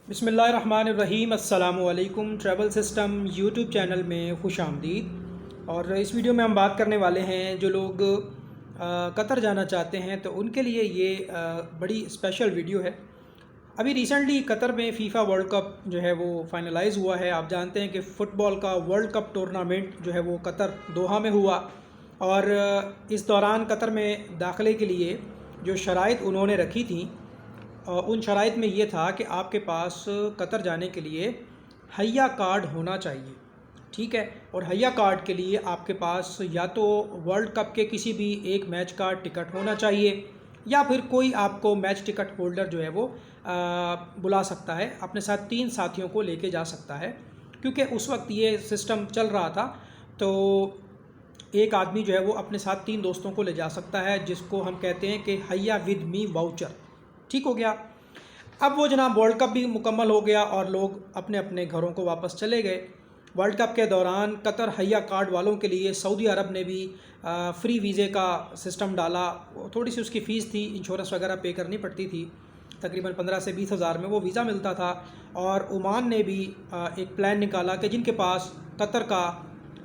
बिस्मिल्लाहिर्रहमानिर्रहीम अस्सलामुअलैकुम। Travel system YouTube channel में खुश आमदीद। और इस वीडियो में हम बात करने वाले हैं जो लोग कतर जाना चाहते हैं तो उनके लिए ये बड़ी स्पेशल वीडियो है। अभी रिसेंटली कतर में फ़ीफ़ा वर्ल्ड कप जो है वो फाइनलाइज़ हुआ है। आप जानते हैं कि फ़ुटबॉल का वर्ल्ड कप टूर्नामेंट जो है वो कतर दोहा में हुआ और इस दौरान कतर में दाखिले के लिए जो शराइत उन्होंने रखी थी उन शराइत में ये था कि आपके पास कतर जाने के लिए हಯ್या कार्ड होना चाहिए, ठीक है। और हಯ್या कार्ड के लिए आपके पास या तो वर्ल्ड कप के किसी भी एक मैच का टिकट होना चाहिए या फिर कोई आपको मैच टिकट होल्डर जो है वो बुला सकता है, अपने साथ 3 साथियों को लेके जा सकता है। क्योंकि उस वक्त ये सिस्टम चल रहा था तो एक आदमी जो है वो अपने साथ 3 दोस्तों को ले जा सकता है, जिसको हम कहते हैं कि हಯ್या विद मी वाउचर, ठीक हो गया। अब वो जनाब वर्ल्ड कप भी मुकम्मल हो गया और लोग अपने अपने घरों को वापस चले गए। वर्ल्ड कप के दौरान कतर हಯ್या कार्ड वालों के लिए सऊदी अरब ने भी फ्री वीज़े का सिस्टम डाला। थोड़ी सी उसकी फ़ीस थी, इंश्योरेंस वगैरह पे करनी पड़ती थी, तकरीबन 15 से 20 हज़ार में वो वीज़ा मिलता था। और ओमान ने भी एक प्लान निकाला कि जिनके पास कतर का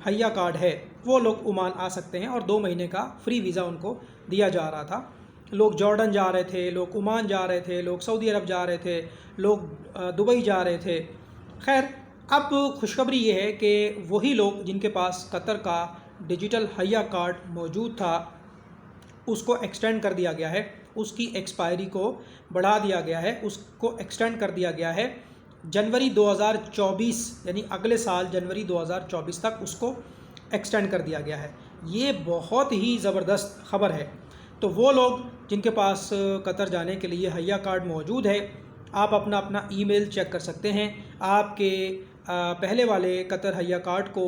हಯ್या कार्ड है वो लोग ओमान आ सकते हैं और 2 महीने का फ्री वीज़ा उनको दिया जा रहा था। लोग जॉर्डन जा रहे थे, लोग ओमान जा रहे थे, लोग सऊदी अरब जा रहे थे, लोग दुबई जा रहे थे। खैर, अब खुशखबरी ये है कि वही लोग जिनके पास कतर का डिजिटल हಯ್या कार्ड मौजूद था उसको एक्सटेंड कर दिया गया है, उसकी एक्सपायरी को बढ़ा दिया गया है, उसको एक्सटेंड कर दिया गया है जनवरी 2024, यानी अगले साल जनवरी 2024 तक उसको एक्सटेंड कर दिया गया है। ये बहुत ही ज़बरदस्त ख़बर है। तो वो लोग जिनके पास कतर जाने के लिए हಯ್या कार्ड मौजूद है, आप अपना अपना ईमेल चेक कर सकते हैं। आपके पहले वाले कतर हಯ್या कार्ड को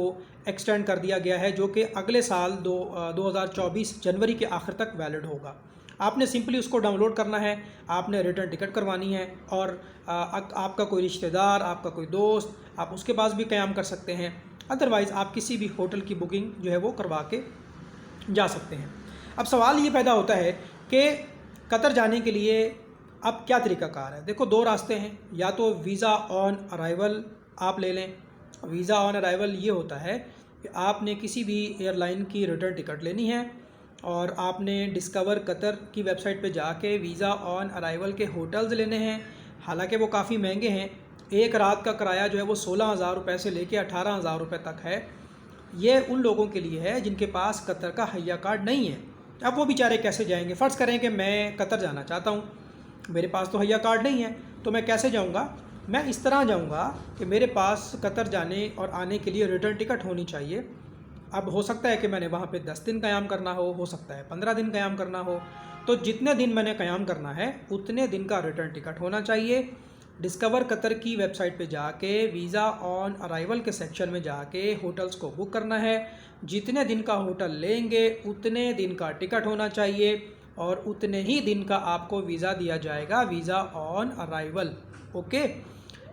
एक्सटेंड कर दिया गया है जो कि अगले साल 2024 जनवरी के आखिर तक वैलिड होगा। आपने सिंपली उसको डाउनलोड करना है, आपने रिटर्न टिकट करवानी है और आपका कोई रिश्तेदार, आपका कोई दोस्त, आप उसके पास भी क़याम कर सकते हैं। अदरवाइज़ आप किसी भी होटल की बुकिंग जो है वो करवा के जा सकते हैं। अब सवाल ये पैदा होता है कि कतर जाने के लिए अब क्या तरीक़ाकार है। देखो, 2 रास्ते हैं, या तो वीज़ा ऑन अराइवल आप ले लें। वीज़ा ऑन अराइवल ये होता है कि आपने किसी भी एयरलाइन की रिटर्न टिकट लेनी है और आपने डिस्कवर कतर की वेबसाइट पे जाके वीज़ा ऑन अराइवल के होटल्स लेने हैं। हालांकि वो काफ़ी महंगे हैं, एक रात का किराया जो है वो 16,000 रुपये से लेके 18,000 रुपये तक है। ये उन लोगों के लिए है जिनके पास कतर का हಯ್या कार्ड नहीं है। अब वो बेचारे कैसे जाएंगे। फ़र्ज़ करें कि मैं कतर जाना चाहता हूँ, मेरे पास तो हಯ್या कार्ड नहीं है, तो मैं कैसे जाऊँगा। मैं इस तरह जाऊँगा कि मेरे पास कतर जाने और आने के लिए रिटर्न टिकट होनी चाहिए। अब हो सकता है कि मैंने वहाँ पे 10 दिन क़याम करना हो सकता है 15 दिन क़याम करना हो, तो जितने दिन मैंने क़याम करना है उतने दिन का रिटर्न टिकट होना चाहिए। डिस्कवर कतर की वेबसाइट पे जाके वीज़ा ऑन अराइवल के सेक्शन में जाके होटल्स को बुक करना है। जितने दिन का होटल लेंगे उतने दिन का टिकट होना चाहिए और उतने ही दिन का आपको वीज़ा दिया जाएगा, वीज़ा ऑन अराइवल। ओके।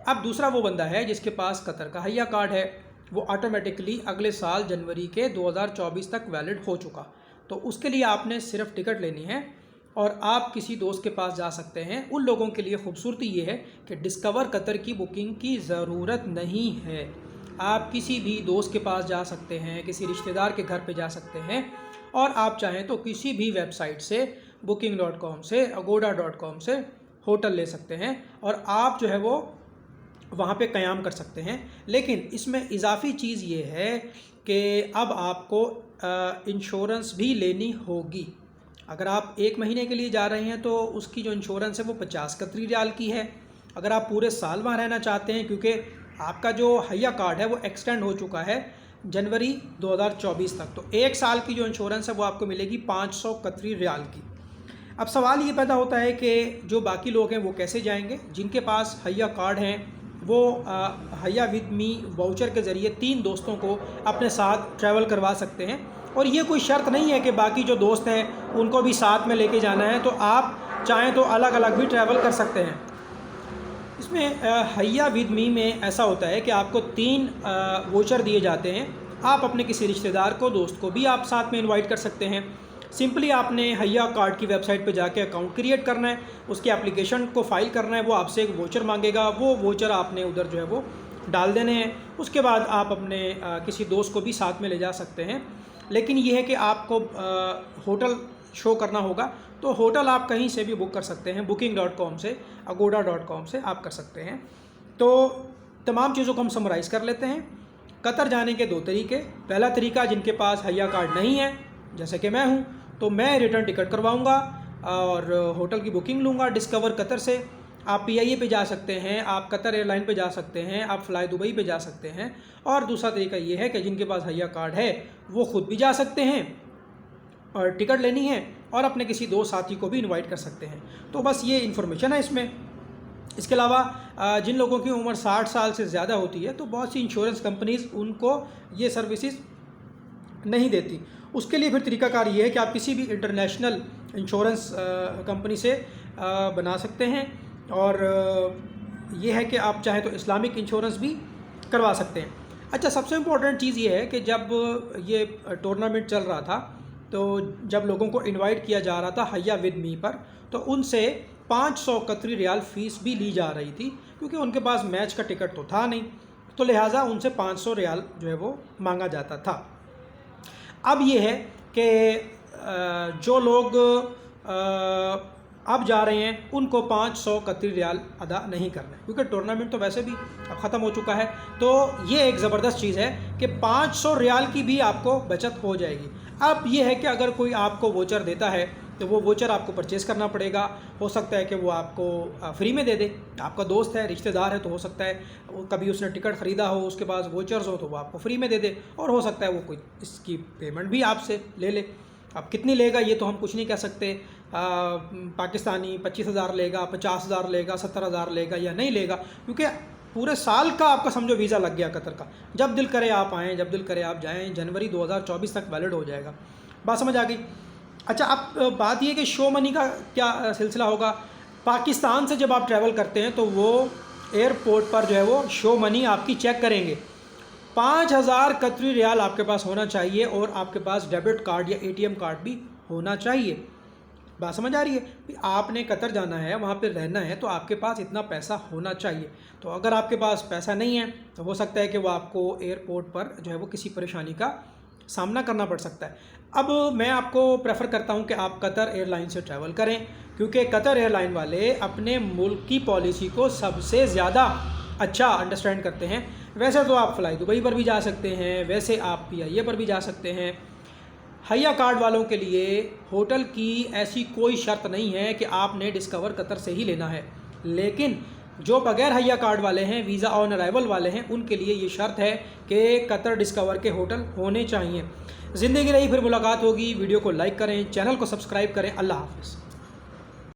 अब दूसरा वो बंदा है जिसके पास कतर का हಯ್या कार्ड है, वो ऑटोमेटिकली अगले साल जनवरी के 2024 तक वैलिड हो चुका, तो उसके लिए आपने सिर्फ टिकट लेनी है और आप किसी दोस्त के पास जा सकते हैं। उन लोगों के लिए ख़ूबसूरती ये है कि डिस्कवर कतर की बुकिंग की ज़रूरत नहीं है। आप किसी भी दोस्त के पास जा सकते हैं, किसी रिश्तेदार के घर पे जा सकते हैं और आप चाहें तो किसी भी वेबसाइट से booking.com से, agoda.com से होटल ले सकते हैं और आप जो है वो वहाँ पे क़याम कर सकते हैं। लेकिन इसमें इजाफ़ी चीज़ ये है कि अब आपको इंश्योरेंस भी लेनी होगी। अगर आप 1 महीने के लिए जा रहे हैं तो उसकी जो इंश्योरेंस है वो 50 कतरी रियाल की है। अगर आप पूरे साल वहाँ रहना चाहते हैं, क्योंकि आपका जो हಯ್या कार्ड है वो एक्सटेंड हो चुका है जनवरी 2024 तक, तो 1 साल की जो इंश्योरेंस है वो आपको मिलेगी 500 कतरी रियाल की। अब सवाल ये पैदा होता है कि जो बाकी लोग हैं वो कैसे जाएंगे। जिनके पास हಯ್या कार्ड हैं वो हಯ್या विद मी वाउचर के ज़रिए 3 दोस्तों को अपने साथ ट्रैवल करवा सकते हैं और ये कोई शर्त नहीं है कि बाकी जो दोस्त हैं उनको भी साथ में लेके जाना है, तो आप चाहें तो अलग अलग भी ट्रैवल कर सकते हैं। इसमें हಯ್या विद मी में ऐसा होता है कि आपको 3 वोचर दिए जाते हैं। आप अपने किसी रिश्तेदार को, दोस्त को भी आप साथ में इनवाइट कर सकते हैं। सिंपली आपने हैया कार्ड की वेबसाइट पे जाके अकाउंट क्रिएट करना है, उसके एप्लीकेशन को फाइल करना है, वो आपसे एक वोचर मांगेगा, वो वोचर आपने उधर जो है वो डाल देने हैं। उसके बाद आप अपने किसी दोस्त को भी साथ में ले जा सकते हैं। लेकिन ये है कि आपको होटल शो करना होगा, तो होटल आप कहीं से भी बुक कर सकते हैं, booking.com से, agoda.com से आप कर सकते हैं। तो तमाम चीज़ों को हम समराइज़ कर लेते हैं। कतर जाने के दो तरीके। पहला तरीका, जिनके पास हैया कार्ड नहीं है जैसे कि मैं हूँ, तो मैं रिटर्न टिकट करवाऊँगा और होटल की बुकिंग लूँगा डिस्कवर कतर से। आप PIA पे जा सकते हैं, आप कतर एयरलाइन पे जा सकते हैं, आप फ्लाई दुबई पे जा सकते हैं। और दूसरा तरीका ये है कि जिनके पास हैया कार्ड है वो ख़ुद भी जा सकते हैं और टिकट लेनी है और अपने किसी दो साथी को भी इनवाइट कर सकते हैं। तो बस ये इन्फॉर्मेशन है इसमें। इसके अलावा जिन लोगों की उम्र 60 साल से ज़्यादा होती है तो बहुत सी इंश्योरेंस कंपनीज़ उनको ये सर्विसेज नहीं देती। उसके लिए फिर तरीकाकार ये है कि आप किसी भी इंटरनेशनल इंश्योरेंस कंपनी से बना सकते हैं। और ये है कि आप चाहे तो इस्लामिक इंश्योरेंस भी करवा सकते हैं। अच्छा, सबसे इम्पोर्टेंट चीज़ ये है कि जब ये टूर्नामेंट चल रहा था तो जब लोगों को इनवाइट किया जा रहा था हैया विद मी पर, तो उनसे 500 कतरी रियाल फ़ीस भी ली जा रही थी, क्योंकि उनके पास मैच का टिकट तो था नहीं, तो लिहाजा उनसे 500 रियाल जो है वो मांगा जाता था। अब ये है कि जो लोग अब जा रहे हैं उनको 500 कतरी रियाल अदा नहीं करना है, क्योंकि टूर्नामेंट तो वैसे भी अब ख़त्म हो चुका है। तो ये एक ज़बरदस्त चीज़ है कि 500 रियाल की भी आपको बचत हो जाएगी। अब ये है कि अगर कोई आपको वोचर देता है तो वो वोचर आपको परचेज़ करना पड़ेगा। हो सकता है कि वो आपको फ्री में दे दे, आपका दोस्त है, रिश्तेदार है, तो हो सकता है कभी उसने टिकट ख़रीदा हो, उसके पास वोचर्स हो, तो वो आपको फ्री में दे दे। और हो सकता है वो कोई इसकी पेमेंट भी आपसे ले ले। अब कितनी लेगा ये तो हम कुछ नहीं कह सकते। पाकिस्तानी 25,000 लेगा, 50,000 लेगा, 70,000 लेगा या नहीं लेगा, क्योंकि पूरे साल का आपका समझो वीज़ा लग गया कतर का। जब दिल करे आप आएँ, जब दिल करे आप जाएँ। जनवरी 2024 तक वैलिड हो जाएगा। बात समझ आ गई? अच्छा, अब बात ये कि शो मनी का क्या सिलसिला होगा। पाकिस्तान से जब आप ट्रैवल करते हैं तो वो एयरपोर्ट पर जो है वो शो मनी आपकी चेक करेंगे। 5,000 कतरी रियाल आपके पास होना चाहिए और आपके पास डेबिट कार्ड या ATM कार्ड भी होना चाहिए। बात समझ आ रही है? आपने कतर जाना है, वहाँ पे रहना है, तो आपके पास इतना पैसा होना चाहिए। तो अगर आपके पास पैसा नहीं है तो हो सकता है कि वो आपको एयरपोर्ट पर जो है वो किसी परेशानी का सामना करना पड़ सकता है। अब मैं आपको प्रेफर करता हूं कि आप कतर एयरलाइन से ट्रैवल करें, क्योंकि कतर एयरलाइन वाले अपने मुल्क की पॉलिसी को सबसे ज़्यादा अच्छा अंडरस्टैंड करते हैं। वैसे तो आप फ्लाई दुबई पर भी जा सकते हैं, वैसे आप PIA पर भी जा सकते हैं। हैया कार्ड वालों के लिए होटल की ऐसी कोई शर्त नहीं है कि आपने डिस्कवर कतर से ही लेना है, लेकिन जो बगैर हैया कार्ड वाले हैं, वीज़ा ऑन अराइवल वाले हैं, उनके लिए ये शर्त है कि कतर डिस्कवर के होटल होने चाहिए। ज़िंदगी रही, फिर मुलाकात होगी। वीडियो को लाइक करें, चैनल को सब्सक्राइब करें। अल्लाह हाफ़िज़।